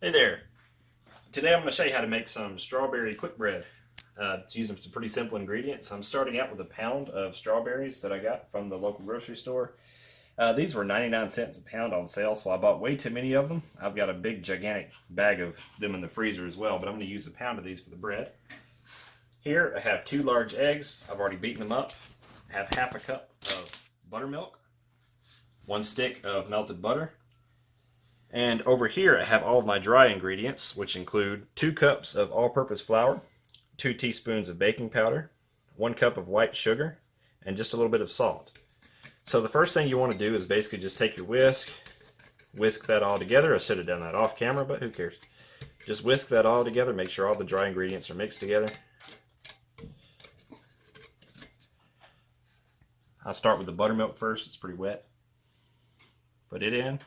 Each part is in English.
Hey there. Today I'm going to show you how to make some strawberry quick bread. It's using some pretty simple ingredients. I'm starting out with a pound of strawberries that I got from the local grocery store. These were 99 cents a pound on sale, so I bought way too many of them. I've got a big gigantic bag of them in the freezer as well, but I'm going to use a pound of these for the bread. Here I have 2 large eggs. I've already beaten them up. I have half a cup of buttermilk, 1 stick of melted butter, and over here I have all of my dry ingredients, which include 2 cups of all-purpose flour, 2 teaspoons of baking powder, 1 cup of white sugar, and just a little bit of salt. So the first thing you want to do is basically just take your whisk that all together. I should have done that off camera, but who cares? Just whisk that all together, make sure all the dry ingredients are mixed together. I'll start with the buttermilk first, it's pretty wet. Put it in.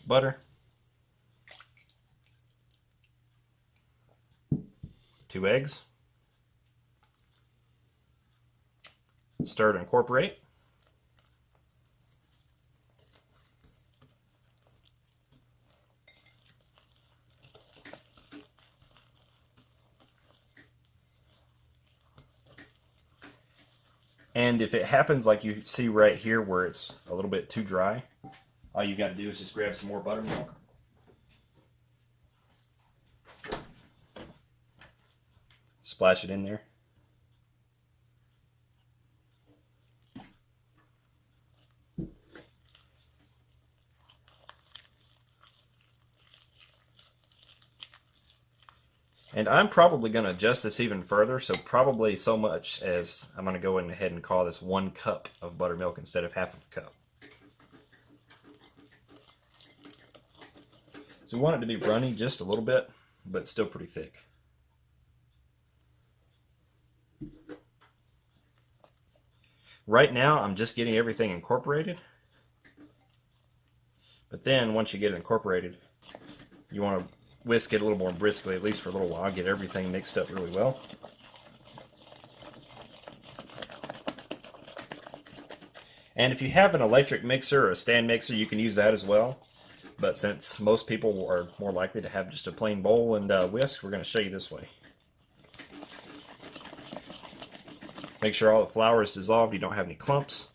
Butter, 2 eggs, stir to incorporate, and if it happens like you see right here where it's a little bit too dry, all you got to do is just grab some more buttermilk. Splash it in there. And I'm probably going to adjust this even further, so probably so much as I'm going to go ahead and call this 1 cup of buttermilk instead of half of a cup. So we want it to be runny just a little bit, but still pretty thick. Right now I'm just getting everything incorporated, but then once you get it incorporated, you want to whisk it a little more briskly, at least for a little while, get everything mixed up really well. And if you have an electric mixer or a stand mixer, you can use that as well. But since most people are more likely to have just a plain bowl and whisk, we're going to show you this way. Make sure all the flour is dissolved, you don't have any clumps.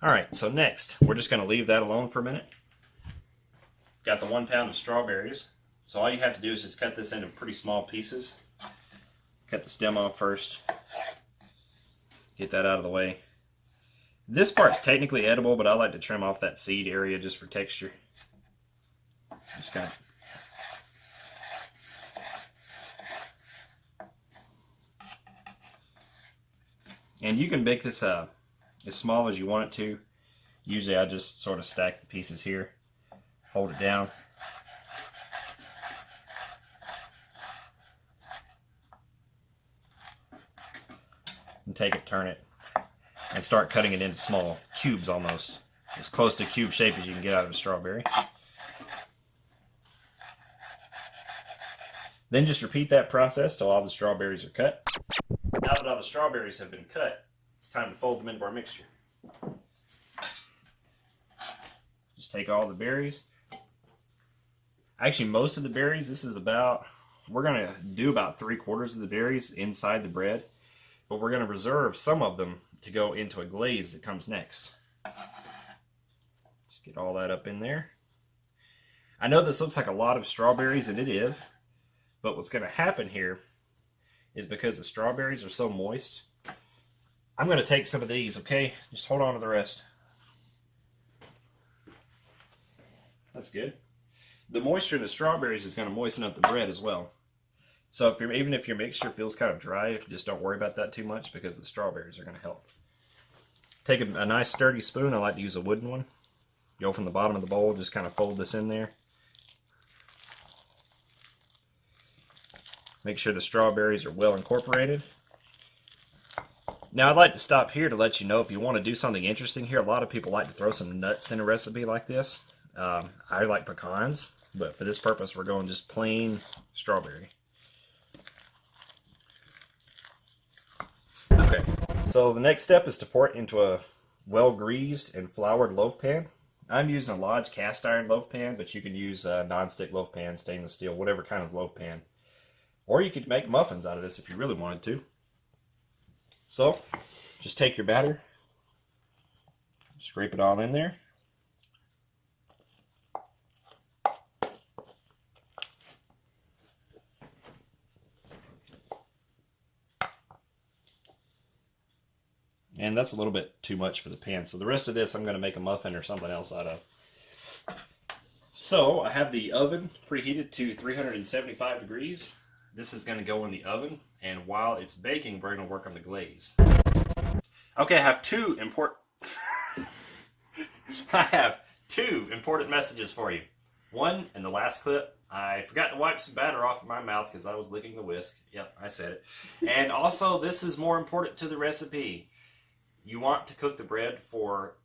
Alright, so next, we're just going to leave that alone for a minute. Got the 1 pound of strawberries. So all you have to do is just cut this into pretty small pieces. Cut the stem off first. Get that out of the way. This part's technically edible, but I like to trim off that seed area just for texture. Just kind of. And you can bake this as small as you want it to. Usually I just sort of stack the pieces here, hold it down. And take it, turn it, and start cutting it into small cubes almost. As close to cube shape as you can get out of a strawberry. Then just repeat that process till all the strawberries are cut. Now that all the strawberries have been cut, it's time to fold them into our mixture. Just take all the berries. Actually, most of the berries, we're going to do about 3/4 of the berries inside the bread. But we're going to reserve some of them to go into a glaze that comes next. Just get all that up in there. I know this looks like a lot of strawberries, and it is. But what's going to happen here is because the strawberries are so moist, I'm going to take some of these, okay? Just hold on to the rest. That's good. The moisture in the strawberries is going to moisten up the bread as well. So even if your mixture feels kind of dry, just don't worry about that too much because the strawberries are going to help. Take a nice sturdy spoon. I like to use a wooden one. Go from the bottom of the bowl, just kind of fold this in there. Make sure the strawberries are well incorporated. Now I'd like to stop here to let you know if you want to do something interesting here. A lot of people like to throw some nuts in a recipe like this. I like pecans, but for this purpose we're going just plain strawberry. Okay, so the next step is to pour it into a well-greased and floured loaf pan. I'm using a Lodge cast iron loaf pan, but you can use a non-stick loaf pan, stainless steel, whatever kind of loaf pan. Or you could make muffins out of this if you really wanted to. So, just take your batter, scrape it all in there. And that's a little bit too much for the pan. So the rest of this I'm going to make a muffin or something else out of. So I have the oven preheated to 375 degrees. This is going to go in the oven. And while it's baking, we're going to work on the glaze. Okay, I have two important messages for you. One, in the last clip, I forgot to wipe some batter off of my mouth because I was licking the whisk. Yep, I said it. And also, this is more important to the recipe. You want to cook the bread for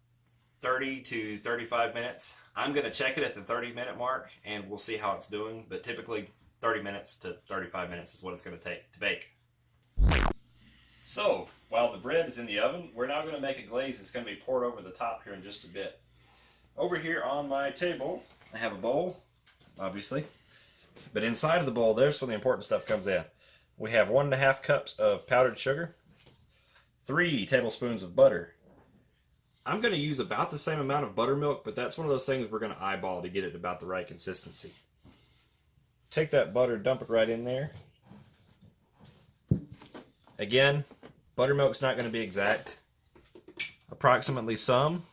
30 to 35 minutes. I'm going to check it at the 30-minute mark, and we'll see how it's doing. But typically, 30 minutes to 35 minutes is what it's going to take to bake. So, while the bread is in the oven, we're now going to make a glaze that's going to be poured over the top here in just a bit. Over here on my table, I have a bowl, obviously. But inside of the bowl, there's where the important stuff comes in. We have 1.5 cups of powdered sugar, 3 tablespoons of butter. I'm going to use about the same amount of buttermilk, but that's one of those things we're going to eyeball to get it about the right consistency. Take that butter, dump it right in there. Again, buttermilk's not going to be exact. Approximately some.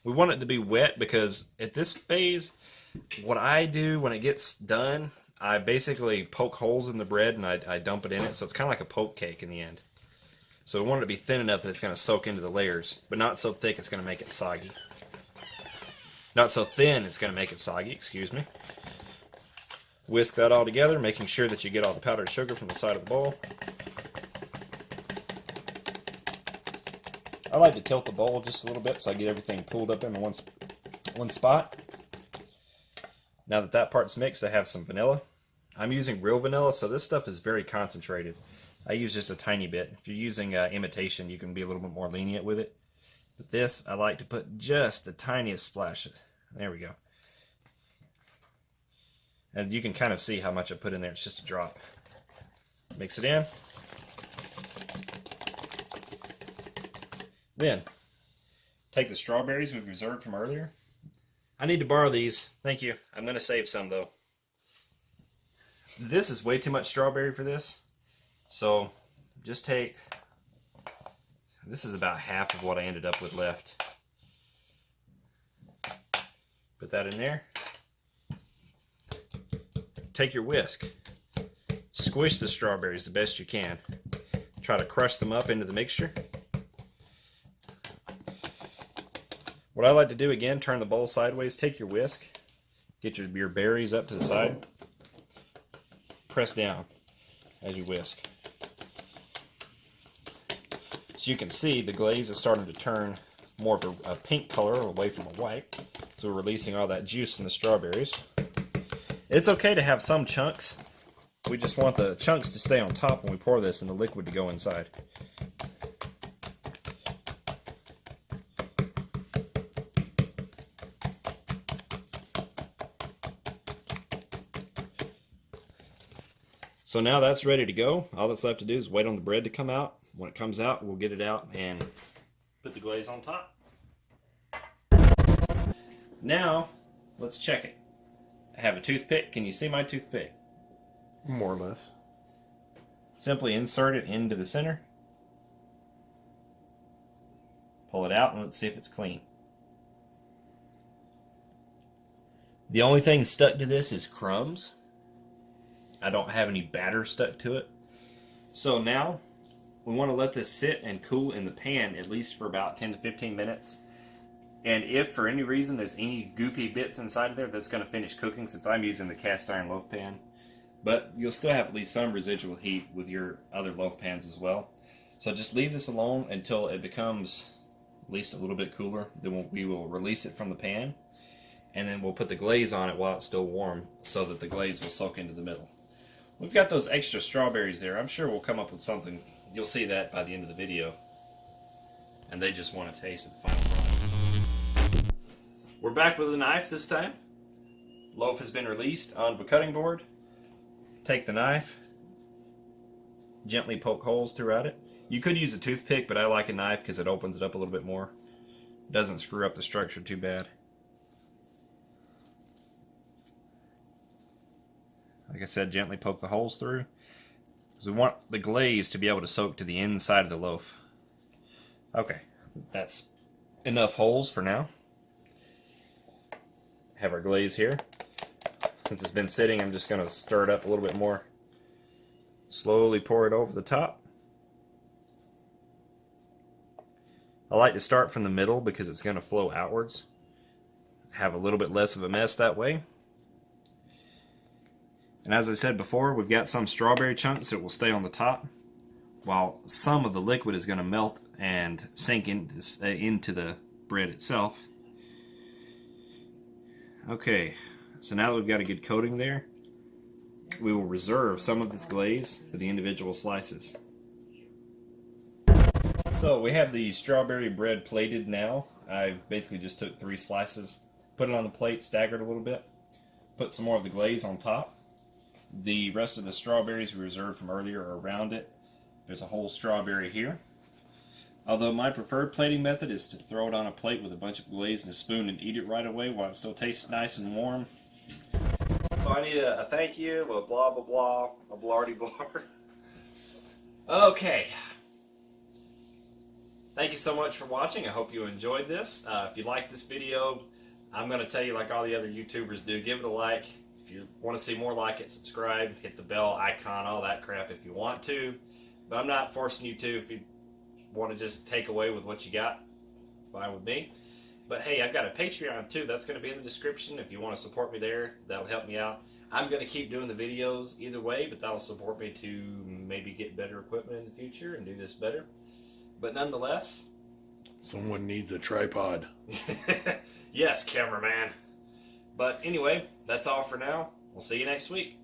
We want it to be wet because at this phase, what I do when it gets done, I basically poke holes in the bread and I dump it in it, so it's kind of like a poke cake in the end. So we want it to be thin enough that it's going to soak into the layers, but not so thick it's going to make it soggy. Not so thin it's going to make it soggy, excuse me. Whisk that all together, making sure that you get all the powdered sugar from the side of the bowl. I like to tilt the bowl just a little bit so I get everything pulled up in one spot. Now that that part's mixed, I have some vanilla. I'm using real vanilla, so this stuff is very concentrated. I use just a tiny bit. If you're using imitation, you can be a little bit more lenient with it. But this, I like to put just the tiniest splash. There we go. And you can kind of see how much I put in there. It's just a drop. Mix it in. Then, take the strawberries we've reserved from earlier. I need to borrow these. Thank you. I'm going to save some, though. This is way too much strawberry for this. So, just take... This is about half of what I ended up with left. Put that in there. Take your whisk. Squish the strawberries the best you can. Try to crush them up into the mixture. What I like to do, again, turn the bowl sideways, take your whisk, get your berries up to the side, press down as you whisk. So you can see the glaze is starting to turn more of a pink color away from a white. So we're releasing all that juice from the strawberries. It's okay to have some chunks. We just want the chunks to stay on top when we pour this and the liquid to go inside. So now that's ready to go. All that's left to do is wait on the bread to come out. When it comes out, we'll get it out and put the glaze on top. Now, let's check it. I have a toothpick. Can you see my toothpick? More or less. Simply insert it into the center. Pull it out and let's see if it's clean. The only thing stuck to this is crumbs. I don't have any batter stuck to it. So now, we want to let this sit and cool in the pan at least for about 10 to 15 minutes. And if for any reason there's any goopy bits inside of there, that's going to finish cooking since I'm using the cast iron loaf pan. But you'll still have at least some residual heat with your other loaf pans as well. So just leave this alone until it becomes at least a little bit cooler. Then we will release it from the pan. And then we'll put the glaze on it while it's still warm so that the glaze will soak into the middle. We've got those extra strawberries there. I'm sure we'll come up with something. You'll see that by the end of the video. And they just want to taste of the final product. We're back with a knife this time. Loaf has been released onto a cutting board. Take the knife, gently poke holes throughout it. You could use a toothpick, but I like a knife because it opens it up a little bit more. It doesn't screw up the structure too bad. Like I said, gently poke the holes through, because we want the glaze to be able to soak to the inside of the loaf. Okay, that's enough holes for now. Have our glaze here. Since it's been sitting, I'm just going to stir it up a little bit more. Slowly pour it over the top. I like to start from the middle because it's going to flow outwards. Have a little bit less of a mess that way. And as I said before, we've got some strawberry chunks that will stay on the top, while some of the liquid is going to melt and sink into the bread itself. Okay, so now that we've got a good coating there, we will reserve some of this glaze for the individual slices. So we have the strawberry bread plated now. I basically just took 3 slices, put it on the plate, staggered a little bit, put some more of the glaze on top. The rest of the strawberries we reserved from earlier are around it. There's a whole strawberry here. Although my preferred plating method is to throw it on a plate with a bunch of glaze and a spoon and eat it right away while it still tastes nice and warm. So I need a thank you, a blah blah blah, a blardy blah. Okay. Thank you so much for watching. I hope you enjoyed this. If you like this video, I'm going to tell you like all the other YouTubers do, give it a like. If you want to see more like it, subscribe, hit the bell icon, all that crap if you want to. But I'm not forcing you to. If you want to just take away with what you got, fine with me. But hey, I've got a Patreon too. That's going to be in the description. If you want to support me there, that'll help me out. I'm going to keep doing the videos either way, but that'll support me to maybe get better equipment in the future and do this better. But nonetheless, Someone needs a tripod. yes, cameraman. But anyway, that's all for now. We'll see you next week.